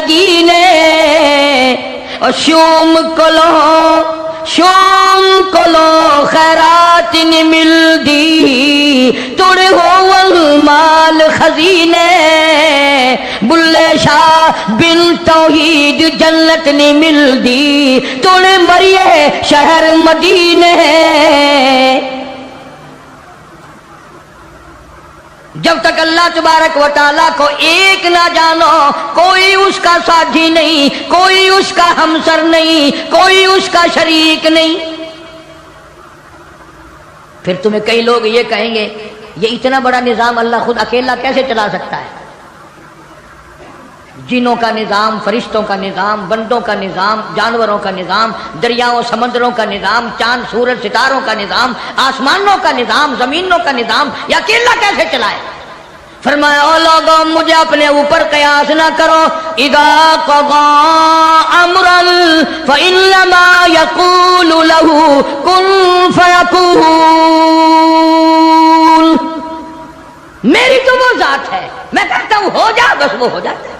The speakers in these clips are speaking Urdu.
نگینے شوم کلو خیرات نہیں ملدی توڑے ہو مال خزینے بلے شاہ بن توحید جنت نہیں ملدی توڑے مریے شہر مدینے جب تک اللہ تبارک و تعالیٰ کو ایک نہ جانو کوئی اس کا ساتھی نہیں کوئی اس کا ہمسر نہیں کوئی اس کا شریک نہیں پھر تمہیں کئی لوگ یہ کہیں گے یہ اتنا بڑا نظام اللہ خود اکیلا کیسے چلا سکتا ہے جنوں کا نظام فرشتوں کا نظام بندوں کا نظام جانوروں کا نظام دریاؤں سمندروں کا نظام چاند سورج ستاروں کا نظام آسمانوں کا نظام زمینوں کا نظام یہ اکیلا کیسے چلائے فرمایا او لوگوں مجھے اپنے اوپر قیاس نہ کرو اذا قضا امرا فانما يقول له كن فيكون میری تو وہ ذات ہے میں کہتا ہوں ہو جا بس وہ ہو جاتا ہے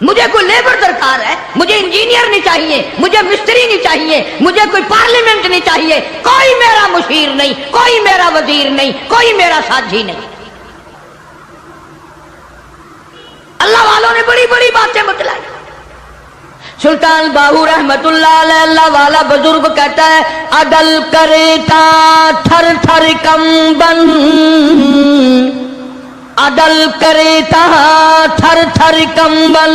مجھے کوئی لیبر درکار ہے مجھے انجینئر نہیں چاہیے مجھے مستری نہیں چاہیے مجھے کوئی پارلیمنٹ نہیں چاہیے کوئی میرا مشیر نہیں کوئی میرا وزیر نہیں کوئی میرا ساتھی نہیں اللہ والوں نے بڑی بڑی باتیں بتلائی سلطان باہو رحمت اللہ علیہ اللہ والا بزرگ کہتا ہے عدل کرتا تھر تھر کمبن عدل کرتا تھر تھر کمبن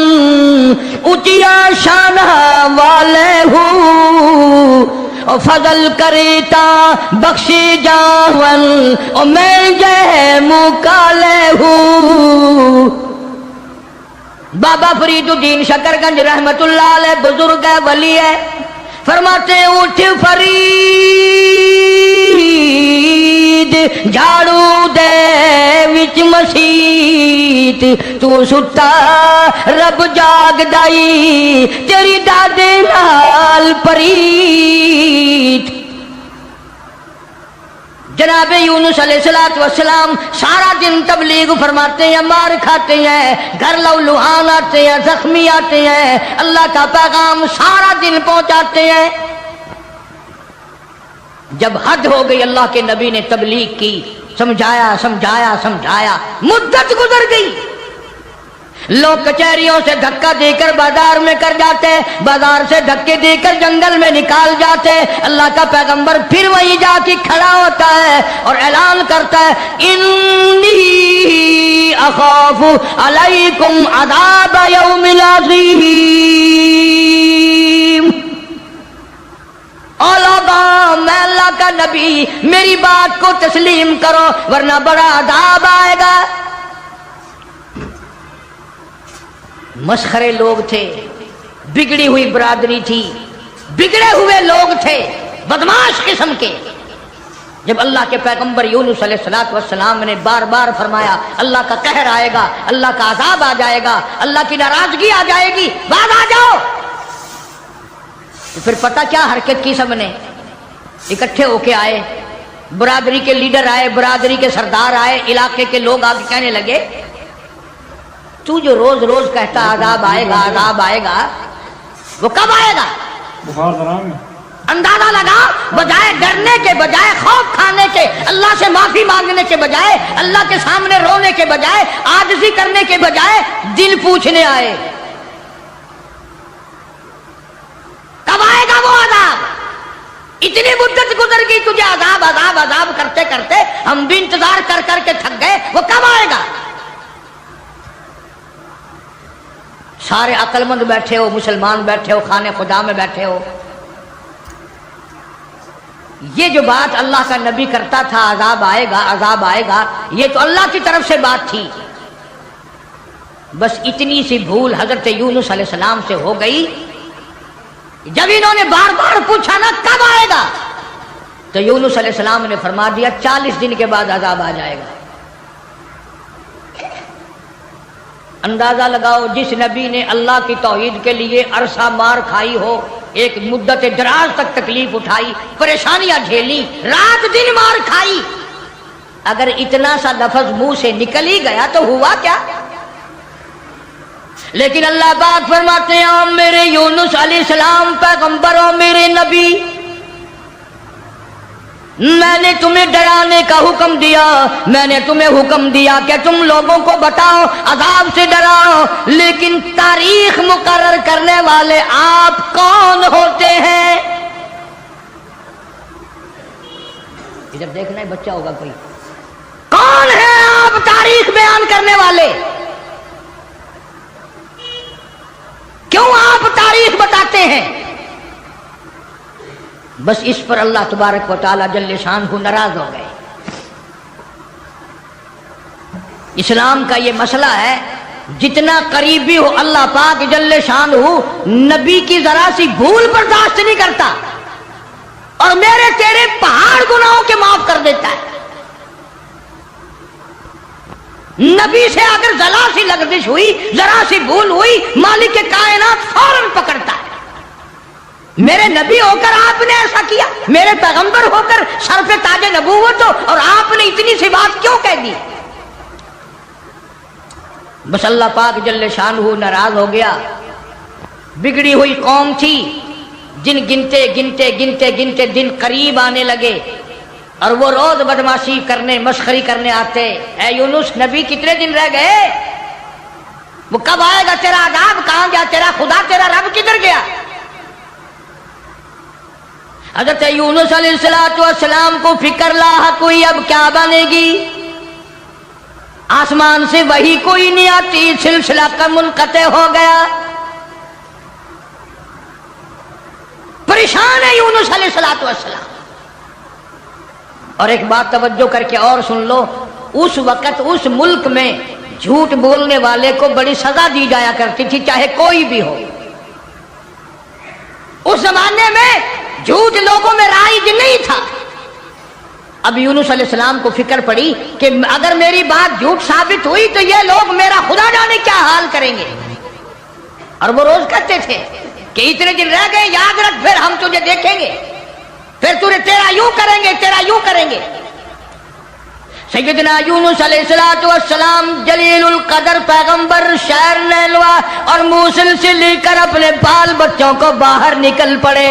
اچیا شانہ والے ہوں فضل کریتا بخشی جاون اور میں جے مکالے ہوں بابا فرید الدین شکر گنج رحمت اللہ علیہ بزرگ ہے ولی ہے فرماتے ہیں اٹھ فرید جھاڑو دے وچ مسیت تو ستا رب جاگ دائی تیری دادے نال پریت جناب یونس علیہ السلام سارا دن تبلیغ فرماتے ہیں مار کھاتے ہیں گھر لہوان آتے ہیں زخمی آتے ہیں اللہ کا پیغام سارا دن پہنچاتے ہیں جب حد ہو گئی اللہ کے نبی نے تبلیغ کی سمجھایا مدت گزر گئی لوگ کچہریوں سے دھکا دے کر بازار میں کر جاتے بازار سے دھکے دے کر جنگل میں نکال جاتے اللہ کا پیغمبر پھر وہیں جا کے کھڑا ہوتا ہے اور اعلان کرتا ہے انی اخاف علیکم عذاب یوم عظیم او لوگوں میں اللہ کا نبی میری بات کو تسلیم کرو ورنہ بڑا عذاب آئے گا مسخرے لوگ تھے بگڑی ہوئی برادری تھی بگڑے ہوئے لوگ تھے بدماش قسم کے جب اللہ کے پیغمبر یونس علیہ السلام نے بار بار فرمایا اللہ کا قہر آئے گا اللہ کا عذاب آ جائے گا اللہ کی ناراضگی آ جائے گی بعد آ جاؤ تو پھر پتہ کیا حرکت کی سب نے اکٹھے ہو کے آئے برادری کے لیڈر آئے برادری کے سردار آئے علاقے کے لوگ آگے کہنے لگے تو جو روز روز کہتا عذاب آئے گا وہ کب آئے گا اندازہ لگا بجائے ڈرنے کے بجائے خوف کھانے کے اللہ سے معافی مانگنے کے بجائے اللہ کے سامنے رونے کے بجائے عاجزی کرنے کے بجائے دل پوچھنے آئے کب آئے گا وہ عذاب اتنی مدت گزر گئی تجھے عذاب کرتے کرتے ہم بھی انتظار کر کر کے تھک گئے وہ کب آئے گا سارے عقل مند بیٹھے ہو مسلمان بیٹھے ہو خانے خدا میں بیٹھے ہو یہ جو بات اللہ کا نبی کرتا تھا عذاب آئے گا یہ تو اللہ کی طرف سے بات تھی بس اتنی سی بھول حضرت یونس علیہ السلام سے ہو گئی جب انہوں نے بار بار پوچھا نا کب آئے گا تو یونس علیہ السلام نے فرما دیا 40 دن کے بعد عذاب آ جائے گا اندازہ لگاؤ جس نبی نے اللہ کی توحید کے لیے عرصہ مار کھائی ہو ایک مدت دراز تک تکلیف اٹھائی پریشانیاں جھیلی رات دن مار کھائی اگر اتنا سا لفظ منہ سے نکل ہی گیا تو ہوا کیا لیکن اللہ پاک فرماتے ہیں او میرے یونس علیہ السلام پیغمبر او میرے نبی، میں نے تمہیں ڈرانے کا حکم دیا، میں نے تمہیں حکم دیا کہ تم لوگوں کو بتاؤ، عذاب سے ڈراؤ، لیکن تاریخ مقرر کرنے والے آپ کون ہوتے ہیں؟ ادھر دیکھنا ہے بچہ ہوگا کوئی، کون ہے آپ تاریخ بیان کرنے والے؟ کیوں آپ تاریخ بتاتے ہیں؟ بس اس پر اللہ تبارک و تعالی جل شانہ ناراض ہو گئے۔ اسلام کا یہ مسئلہ ہے، جتنا قریبی ہو اللہ پاک جل شانہ نبی کی ذرا سی بھول برداشت نہیں کرتا، اور میرے تیرے پہاڑ گناہوں کے معاف کر دیتا ہے۔ نبی سے اگر ذرا سی لغزش ہوئی، ذرا سی بھول ہوئی، مالک کائنات فوراً پکڑتا ہے۔ میرے نبی ہو کر آپ نے ایسا کیا، میرے پیغمبر ہو کر سر پہ تاج نبوت ہو اور آپ نے اتنی سی بات کیوں کہہ دی؟ بس اللہ پاک جل شانہ ناراض ہو گیا۔ بگڑی ہوئی قوم تھی، جن گنتے گنتے گنتے گنتے دن قریب آنے لگے، اور وہ روز بدماشی کرنے مسخری کرنے آتے۔ اے یونس نبی کتنے دن رہ گئے؟ وہ کب آئے گا تیرا عذاب؟ کہاں گیا تیرا خدا؟ تیرا رب کدھر گیا؟ حضرت یونس علیہ السلام کو فکر لاحق ہوئی، اب کیا بنے گی؟ آسمان سے وحی کوئی نہیں آتی، سلسلہ کا منقطع ہو گیا۔ پریشان ہے یونس علیہ السلام۔ اور ایک بات توجہ کر کے اور سن لو، اس وقت اس ملک میں جھوٹ بولنے والے کو بڑی سزا دی جایا کرتی تھی، چاہے کوئی بھی ہو۔ اس زمانے میں جھوٹ لوگوں میں رائج نہیں تھا۔ اب یونس علیہ السلام کو فکر پڑی کہ اگر میری بات جھوٹ ثابت ہوئی تو یہ لوگ میرا خدا جانے کیا حال کریں گے۔ اور وہ روز کہتے تھے کہ اتنے دن رہ گئے، یاد رکھ پھر ہم تجھے دیکھیں گے، پھر تیرا یوں کریں گے، تیرا یوں کریں گے۔ سیدنا یونس علیہ السلام جلیل القدر پیغمبر شہر نیلوا اور موصل سے لے کر اپنے بال بچوں کو باہر نکل پڑے۔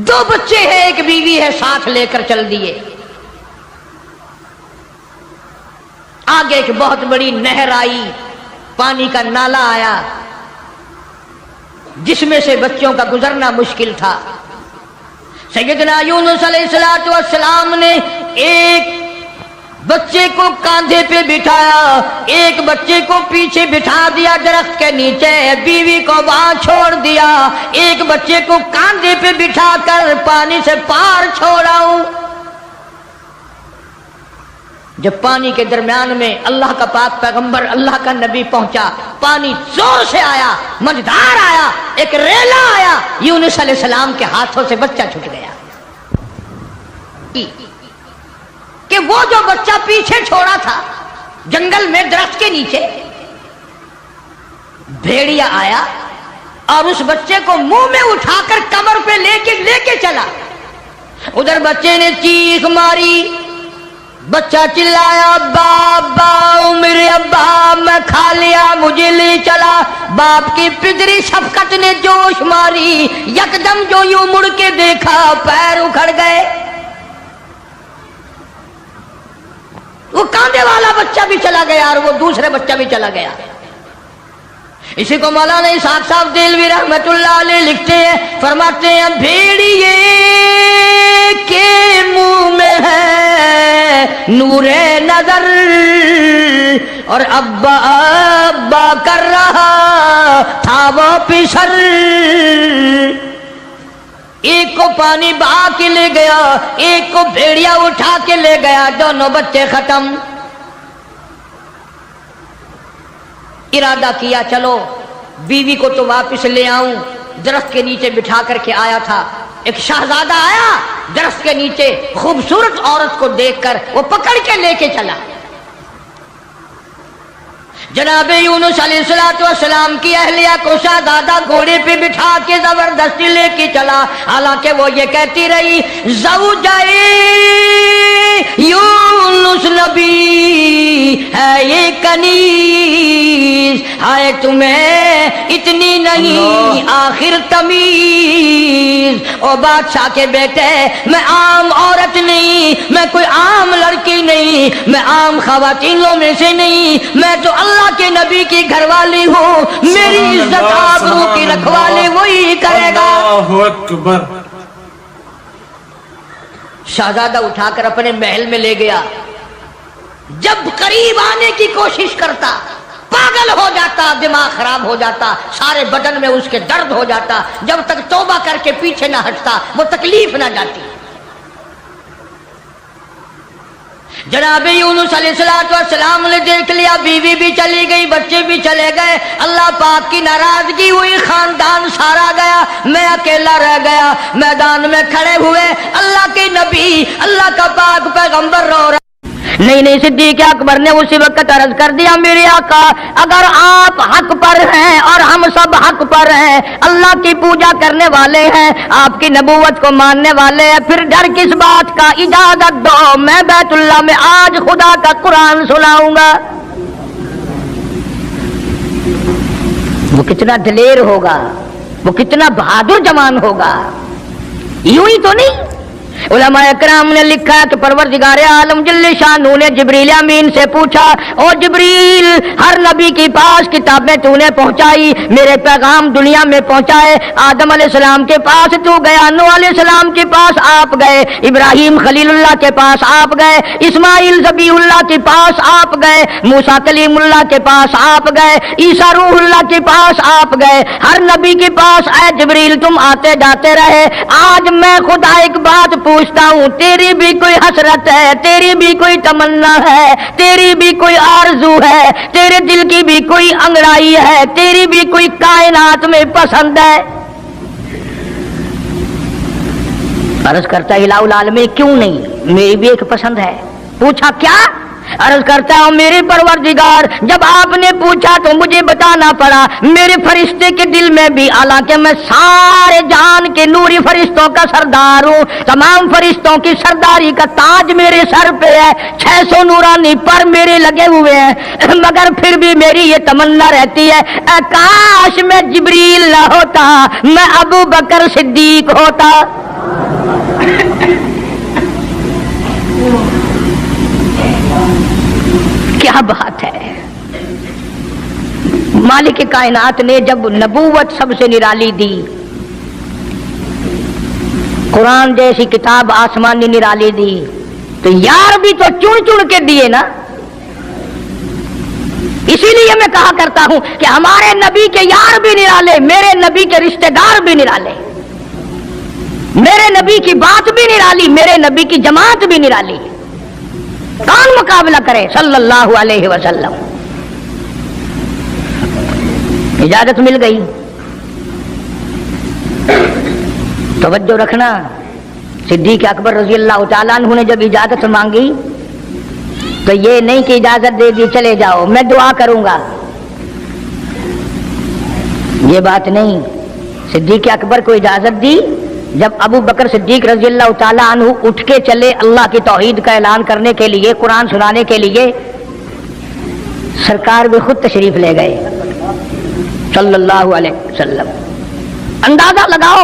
2 بچے ہیں، ایک بیوی ہے، ساتھ لے کر چل دیے۔ آگے ایک بہت بڑی نہر آئی، پانی کا نالا آیا جس میں سے بچوں کا گزرنا مشکل تھا۔ سیدنا یونس علیہ السلام نے ایک بچے کو کاندھے پہ بٹھایا، ایک بچے کو پیچھے بٹھا دیا درخت کے نیچے، بیوی کو وہاں چھوڑ دیا، ایک بچے کو کاندھے پہ بٹھا کر پانی سے پار چھوڑاؤں۔ جب پانی کے درمیان میں اللہ کا پاک پیغمبر اللہ کا نبی پہنچا، پانی زور سے آیا، مجدار آیا، ایک ریلا آیا، یونس علیہ السلام کے ہاتھوں سے بچہ چھوٹ گیا۔ کہ وہ جو بچہ پیچھے چھوڑا تھا جنگل میں درخت کے نیچے، بھیڑیا آیا اور اس بچے کو منہ میں اٹھا کر کمر پہ لے کے چلا۔ ادھر بچے نے چیخ ماری، بچہ چلایا، ابا ابا میرے ابا میں کھا لیا، مجھے لے چلا۔ باپ کی پدری شفقت نے جوش ماری، یکدم جو یوں مڑ کے دیکھا پیر اکھڑ گئے۔ وہ کاندھے والا بچہ بھی چلا گیا اور وہ دوسرے بچہ بھی چلا گیا۔ اسی کو مولانا اسحاق صاحب دہلوی رحمت اللہ علیہ لکھتے ہیں، فرماتے ہیں بھیڑیے کے منہ میں ہے نور نظر اور ابا ابا کر رہا تھا وہ پسر۔ ایک کو پانی بہا کے لے گیا، ایک کو بھیڑیا اٹھا کے لے گیا، دونوں بچے ختم۔ ارادہ کیا چلو بیوی کو تو واپس لے آؤں، درخت کے نیچے بٹھا کر کے آیا تھا۔ ایک شہزادہ آیا درخت کے نیچے، خوبصورت عورت کو دیکھ کر وہ پکڑ کے لے کے چلا۔ جناب یونس علیہ السلام کی اہلیہ کو شہزادہ گھوڑے پہ بٹھا کے زبردستی لے کے چلا، حالانکہ وہ یہ کہتی رہی زوجائے یونس نبی ہے یہ کنیز، ہائے تمہیں اتنی نہیں آخر تمیز۔ او بادشاہ کے بیٹے، میں عام عورت نہیں، میں کوئی عام لڑکی نہیں، میں عام خواتینوں میں سے نہیں، میں تو اللہ کے نبی کی گھر والی ہوں، میری عزت آبرو کی رکھوالی وہی کرے گا۔ اللہ اکبر۔ شہزادہ اٹھا کر اپنے محل میں لے گیا، جب قریب آنے کی کوشش کرتا پاگل ہو جاتا، دماغ خراب ہو جاتا، سارے بدن میں اس کے درد ہو جاتا، جب تک توبہ کر کے پیچھے نہ ہٹتا وہ تکلیف نہ جاتی۔ جناب یونس علیہ السلام نے دیکھ لیا، بیوی بھی چلی گئی، بچے بھی چلے گئے، اللہ پاک کی ناراضگی ہوئی، خاندان سارا گیا، میں اکیلا رہ گیا۔ میدان میں کھڑے ہوئے اللہ کے نبی، اللہ کا پاک پیغمبر رو رہا۔ نہیں صدیق اکبر نے اسی وقت عرض کر دیا، میرے آقا اگر آپ حق پر ہیں اور ہم سب حق پر ہیں، اللہ کی پوجا کرنے والے ہیں، آپ کی نبوت کو ماننے والے ہیں، پھر ڈر کس بات کا؟ اجازت دو میں بیت اللہ میں آج خدا کا قرآن سناؤں گا۔ وہ کتنا دلیر ہوگا، وہ کتنا بہادر جوان ہوگا، یوں ہی تو نہیں۔ علماء اکرام نے لکھا کہ پروردگار عالم جل شانہ نے جبریل امین سے پوچھا، او جبریل، ہر نبی کے پاس کتابیں تو نے پہنچائی، میرے پیغام دنیا میں پہنچائے، آدم علیہ السلام کے پاس تو گیا، نوح علیہ السلام کے پاس آپ گئے، ابراہیم خلیل اللہ کے پاس آپ گئے، اسماعیل ذبیح اللہ کے پاس آپ گئے، موسیٰ کلیم اللہ کے پاس آپ گئے، عیسیٰ روح اللہ کے پاس آپ گئے، ہر نبی کے پاس اے جبریل تم آتے جاتے رہے۔ آج میں خدا ایک بات پوچھتا ہوں، تیری بھی کوئی حسرت ہے، تیری بھی کوئی تمنا ہے، تیری بھی کوئی آرزو ہے، تیرے دل کی بھی کوئی انگڑائی ہے، تیری بھی کوئی کائنات میں پسند ہے؟ عرض کرتا ہے الہ العالمین کیوں نہیں، میری بھی ایک پسند ہے۔ پوچھا کیا؟ عرض کرتا ہوں میرے پروردگار، جب آپ نے پوچھا تو مجھے بتانا پڑا، میرے فرشتے کے دل میں بھی، حالانکہ میں سارے جہان کے نوری فرشتوں کا سردار ہوں، تمام فرشتوں کی سرداری کا تاج میرے سر پہ ہے، 600 نورانی پر میرے لگے ہوئے ہیں، مگر پھر بھی میری یہ تمنا رہتی ہے، اے کاش میں جبریل نہ ہوتا، میں ابو بکر صدیق ہوتا۔ کیا بات ہے! مالک کائنات نے جب نبوت سب سے نرالی دی، قرآن جیسی کتاب آسمانی نرالی دی، تو یار بھی تو چن چن کے دیے نا۔ اسی لیے میں کہا کرتا ہوں کہ ہمارے نبی کے یار بھی نرالے، میرے نبی کے رشتہ دار بھی نرالے، میرے نبی کی بات بھی نرالی، میرے نبی کی جماعت بھی نرالی۔ کون مقابلہ کرے صلی اللہ علیہ وسلم؟ اجازت مل گئی، توجہ رکھنا۔ صدیق اکبر رضی اللہ تعالیٰ عنہ نے جب اجازت مانگی تو یہ نہیں کہ اجازت دے دی چلے جاؤ میں دعا کروں گا، یہ بات نہیں۔ صدیق اکبر کو اجازت دی، جب ابو بکر صدیق رضی اللہ تعالیٰ عنہ اٹھ کے چلے اللہ کی توحید کا اعلان کرنے کے لیے، قرآن سنانے کے لیے، سرکار بھی خود تشریف لے گئے صلی اللہ علیہ وسلم۔ اندازہ لگاؤ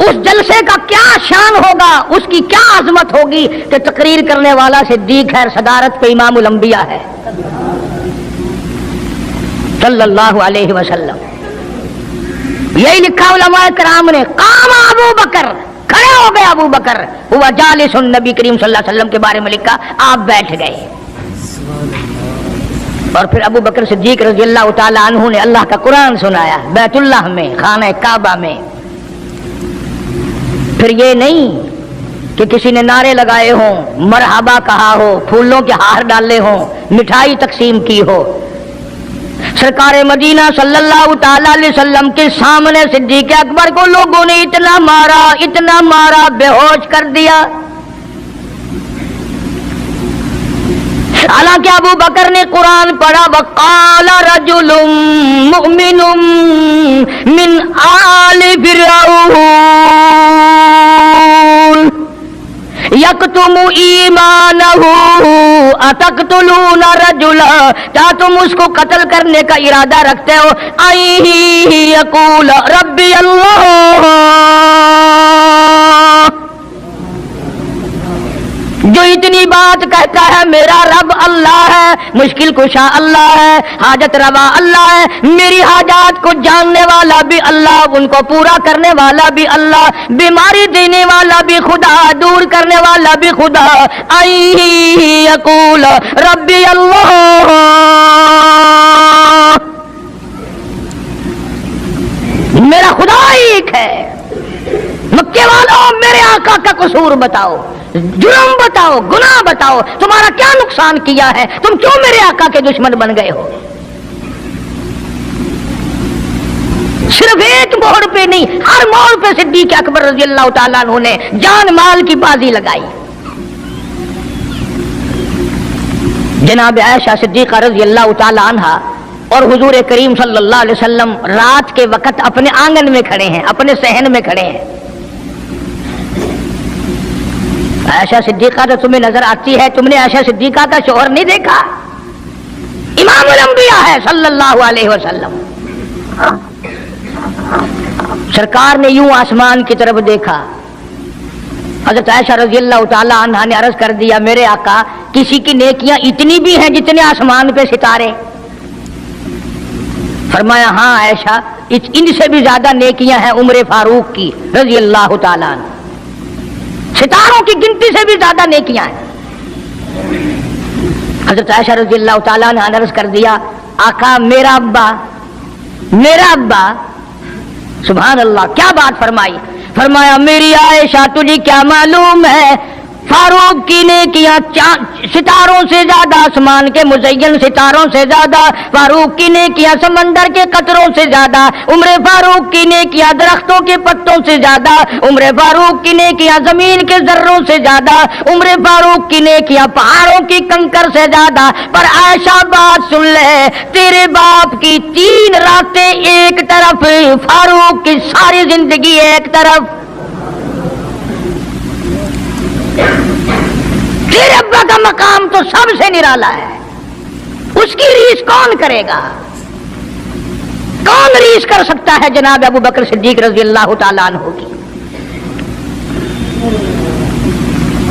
اس جلسے کا کیا شان ہوگا، اس کی کیا عظمت ہوگی کہ تقریر کرنے والا صدیق ہے، صدارت پہ امام الانبیاء ہے صلی اللہ علیہ وسلم۔ یہی لکھا علماء کرام نے، قام ابو بکر، کھڑے ہو گئے ابو بکر، ہوا جالس نبی کریم صلی اللہ علیہ وسلم کے بارے میں لکھا آپ بیٹھ گئے۔ اور پھر ابو بکر صدیق رضی اللہ تعالیٰ عنہ نے اللہ کا قرآن سنایا بیت اللہ میں، خانہ کعبہ میں۔ پھر یہ نہیں کہ کسی نے نعرے لگائے ہوں، مرحبا کہا ہو، پھولوں کے ہار ڈالے ہوں، مٹھائی تقسیم کی ہو۔ سرکار مدینہ صلی اللہ تعالی علیہ وسلم کے سامنے صدیق اکبر کو لوگوں نے اتنا مارا بے ہوش کر دیا۔ حالانکہ ابو بکر نے قرآن پڑھا، وقال رجل مؤمن من آل فرعون، یکتم ایمانہ اتقتلون رجلا، کیا تم اس کو قتل کرنے کا ارادہ رکھتے ہو؟ ان یقول ربی اللہ، جو اتنی بات کہتا ہے میرا رب اللہ ہے، مشکل کشا اللہ ہے، حاجت روا اللہ ہے، میری حاجات کو جاننے والا بھی اللہ، ان کو پورا کرنے والا بھی اللہ، بیماری دینے والا بھی خدا، دور کرنے والا بھی خدا۔ ان یقول ربی اللہ، میرا خدا ایک ہے۔ مکے والوں میرے آقا کا قصور بتاؤ، جرم بتاؤ، گناہ بتاؤ، تمہارا کیا نقصان کیا ہے؟ تم کیوں میرے آقا کے دشمن بن گئے ہو؟ صرف ایک موڑ پہ نہیں، ہر موڑ پہ صدیق اکبر رضی اللہ تعالیٰ عنہ نے جان مال کی بازی لگائی۔ جناب عائشہ صدیقہ رضی اللہ تعالیٰ عنہا اور حضور کریم صلی اللہ علیہ وسلم رات کے وقت اپنے آنگن میں کھڑے ہیں، اپنے صحن میں کھڑے ہیں۔ عائشہ صدیقہ تو تمہیں نظر آتی ہے، تم نے عائشہ صدیقہ کا شوہر نہیں دیکھا؟ امام الانبیاء ہے صلی اللہ علیہ وسلم۔ سرکار نے یوں آسمان کی طرف دیکھا، حضرت عائشہ رضی اللہ تعالی عنہا نے عرض کر دیا میرے آقا کسی کی نیکیاں اتنی بھی ہیں جتنے آسمان پہ ستارے؟ فرمایا ہاں عائشہ، ان سے بھی زیادہ نیکیاں ہیں عمر فاروق کی رضی اللہ تعالیٰ عنہ، ستاروں کی گنتی سے بھی زیادہ نیکیاں ہیں۔ حضرت عائشہ رضی اللہ تعالیٰ عنہ نے عرض کر دیا آقا میرا ابا، سبحان اللہ، کیا بات فرمائی؟ فرمایا میری عائشہ تجھے کیا معلوم ہے فاروق کی نیکیاں ستاروں سے زیادہ، آسمان کے مزین ستاروں سے زیادہ، فاروق کی نیکیاں سمندر کے قطروں سے زیادہ، عمر فاروق کی نیکیاں درختوں کے پتوں سے زیادہ، عمر فاروق کی نیکیاں زمین کے ذروں سے زیادہ، عمر فاروق کی نیکیاں پہاڑوں کی کنکر سے زیادہ۔ پر عائشہ بات سن لے، تیرے باپ کی 3 راتیں ایک طرف، فاروق کی ساری زندگی ایک طرف۔ تیرے ابا کا مقام تو سب سے نرالا ہے، اس کی ریس کون کرے گا؟ کون ریس کر سکتا ہے جناب ابو بکر صدیق رضی اللہ تعالیٰ عنہ کی؟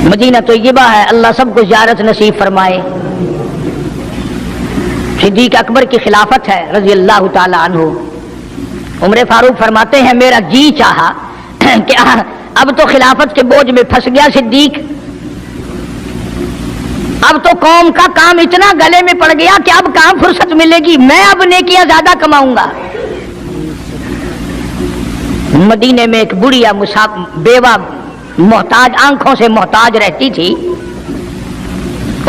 مدینہ طیبہ ہے، اللہ سب کو زیارت نصیب فرمائے۔ صدیق اکبر کی خلافت ہے رضی اللہ تعالیٰ عنہ۔ عمر فاروق فرماتے ہیں میرا جی چاہا کہ اب تو خلافت کے بوجھ میں پھنس گیا صدیق، اب تو قوم کا کام اتنا گلے میں پڑ گیا کہ اب کہاں فرصت ملے گی، میں اب نیکیاں زیادہ کماؤں گا۔ مدینے میں ایک بڑھیا بیوہ محتاج، آنکھوں سے محتاج رہتی تھی۔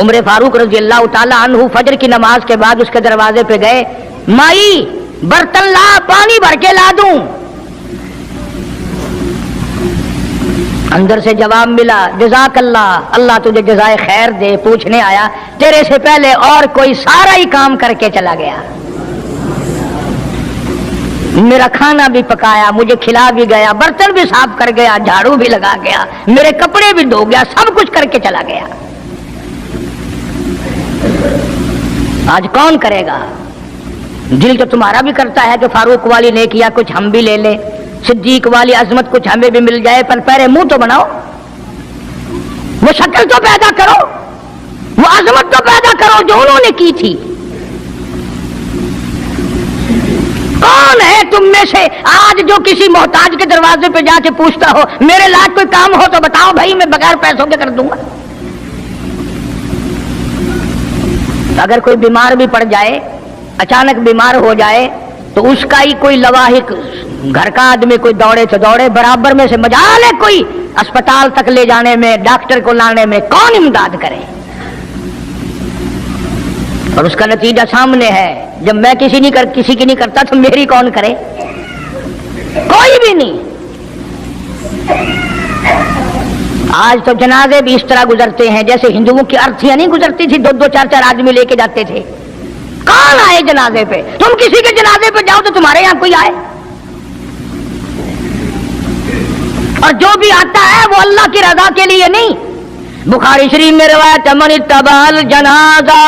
عمر فاروق رضی اللہ تعالیٰ عنہ فجر کی نماز کے بعد اس کے دروازے پہ گئے، مائی برتن لا، پانی بھر کے لا دوں؟ اندر سے جواب ملا جزاک اللہ، اللہ تجھے جزائے خیر دے، پوچھنے آیا تیرے سے پہلے اور کوئی سارا ہی کام کر کے چلا گیا، میرا کھانا بھی پکایا، مجھے کھلا بھی گیا، برتن بھی صاف کر گیا، جھاڑو بھی لگا گیا، میرے کپڑے بھی دھو گیا، سب کچھ کر کے چلا گیا۔ آج کون کرے گا؟ دل تو تمہارا بھی کرتا ہے کہ فاروق والی نیکیاں کچھ ہم بھی لے لیں، صدیق والی عظمت کچھ ہمیں بھی مل جائے، پر پہلے منہ تو بناؤ، وہ شکل تو پیدا کرو، وہ عظمت تو پیدا کرو جو انہوں نے کی تھی۔ کون ہے تم میں سے آج جو کسی محتاج کے دروازے پہ جا کے پوچھتا ہو میرے لائق کوئی کام ہو تو بتاؤ بھائی، میں بغیر پیسوں کے کر دوں گا؟ اگر کوئی بیمار بھی پڑ جائے، اچانک بیمار ہو جائے، تو اس کا ہی کوئی لواحق، گھر کا آدمی کوئی دوڑے تو دوڑے، برابر میں سے مجال ہے کوئی اسپتال تک لے جانے میں، ڈاکٹر کو لانے میں، کون امداد کرے؟ اور اس کا نتیجہ سامنے ہے، جب میں کسی کی نہیں کرتا تو میری کون کرے؟ کوئی بھی نہیں۔ آج تو جنازے بھی اس طرح گزرتے ہیں جیسے ہندوؤں کی ارتھیاں نہیں گزرتی تھی، 2-2 4-4 آدمی لے کے جاتے تھے۔ کون آئے جنازے پہ؟ تم کسی کے جنازے پہ جاؤ تو تمہارے یہاں کوئی آئے؟ اور جو بھی آتا ہے وہ اللہ کی رضا کے لیے نہیں، بخاری شریف میں روایت من اتبع الجنازہ